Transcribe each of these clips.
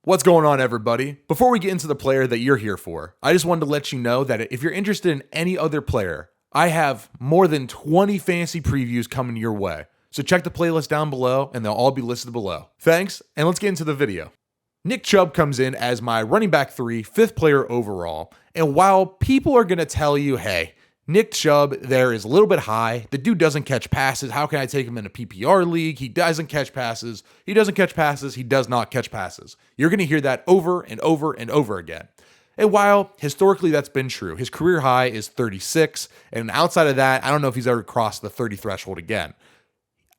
What's going on, everybody? Before we get into the player that you're here for, I just wanted to let you know that if you're interested in any other player, I have more than 20 fantasy previews coming your way. So check the playlist down below and they'll all be listed below. Thanks, and let's get into the video. Nick Chubb comes in as my running back 3, fifth player overall. And while people are going to tell you, hey, Nick Chubb there is a little bit high. The dude doesn't catch passes. How can I take him in a PPR league? He doesn't catch passes. He doesn't catch passes. He does not catch passes. You're going to hear that over and over and over again. And while historically that's been true, his career high is 36. And outside of that, I don't know if he's ever crossed the 30 threshold again.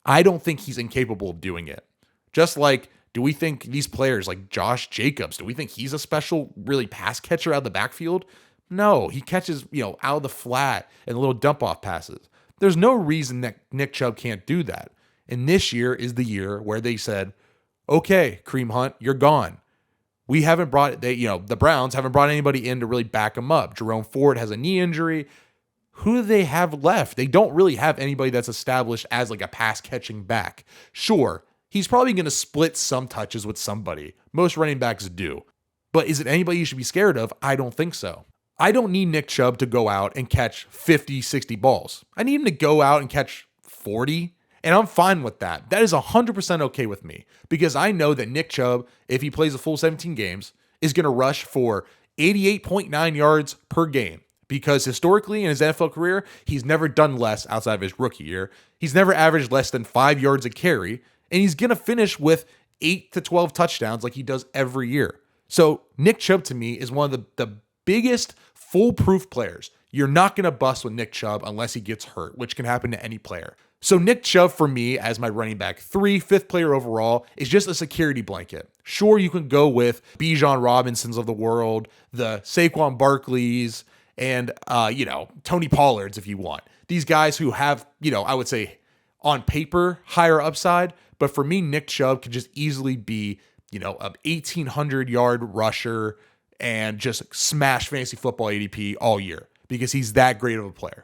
I don't think he's incapable of doing it. Just like, do we think these players like Josh Jacobs, do we think he's a special really pass catcher out of the backfield? No, he catches, out of the flat and little dump off passes. There's no reason that Nick Chubb can't do that. And this year is the year where they said, okay, Kareem Hunt, you're gone. We haven't brought, the Browns haven't brought anybody in to really back him up. Jerome Ford has a knee injury. Who do they have left? They don't really have anybody that's established as like a pass catching back. Sure, he's probably going to split some touches with somebody. Most running backs do. But is it anybody you should be scared of? I don't think so. I don't need Nick Chubb to go out and catch 50, 60 balls. I need him to go out and catch 40, and I'm fine with that. That is 100% okay with me because I know that Nick Chubb, if he plays a full 17 games, is going to rush for 88.9 yards per game because historically in his NFL career, he's never done less outside of his rookie year. He's never averaged less than 5 yards a carry, and he's going to finish with 8 to 12 touchdowns like he does every year. So Nick Chubb to me is one of the biggest foolproof players. You're not going to bust with Nick Chubb unless he gets hurt, which can happen to any player. So Nick Chubb for me as my running back 3, fifth player overall is just a security blanket. Sure, you can go with Bijan Robinsons of the world, the Saquon Barkleys, and Tony Pollards if you want. These guys who have, I would say on paper higher upside, but for me Nick Chubb could just easily be, an 1,800 yard rusher and just smash fantasy football ADP all year because he's that great of a player.